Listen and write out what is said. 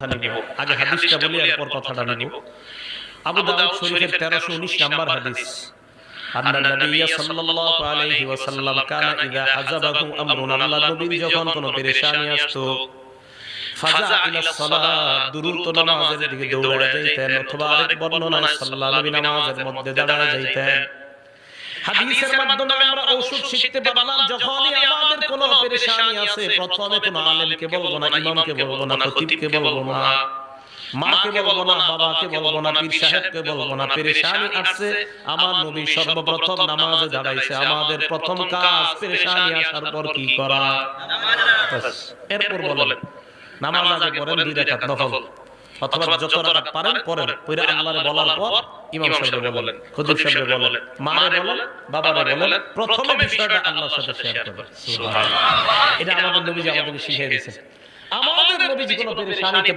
আগে হাদিসটা বলি এরপর কথাটা নিব। আবু দাউদ শরীফের 1319 নাম্বার হাদিস। আন্না নবী সাল্লাল্লাহু আলাইহি ওয়াসাল্লাম কানা ইযা হাযাবাহু আমরুন, আল্লাহ নবী যখন কোনো পেরেশানি আসতো ফাজা ইলা সালাত, দ্রুত নামাজের দিকে দৌড়ে যাইতেন, অথবা আরেক বর্ণনায় সাল্লাল্লাহু নবী নামাজের মধ্যে দাঁড়ায় যাইতেন। হাদিসের মাধ্যমে আমরা ঔষধ শিখতে পারলাম, যখনই আমাদের কোনো পেরেশানি আছে প্রথমে কোনো আলেমকে বলবো না, ইমামকে বলবো না, খতিবকে বলবো না, মাকে বলবো না, বাবাকে বলবো না, পীর সাহেবকে বলবো না। পেরেশানি আসছে, আমার নবী সর্বপ্রথম নামাজে দাঁড়াইছে। আমাদের প্রথম কাজ পেরেশানি আসার পর কি করা? এরপর বলেন নামাজ আগে পড়েন 2 রাকাত নফল, অথবা যত রাকাত পারেন পড়েন। পড়ে আল্লাহরে বলার পর ইমাম সাহেবকে বলেন, খতিব সাহেবকে বলেন, মারে বলেন, বাবারে বলেন, প্রথমে বিষয়টা আল্লাহর সাথে শেয়ার করবেন। সুবহানাল্লাহ। এটা আমাদের নবী আমাদেরকে শিখিয়ে দিয়েছেন। আমাদের নবী কোনো পেরেশানিতে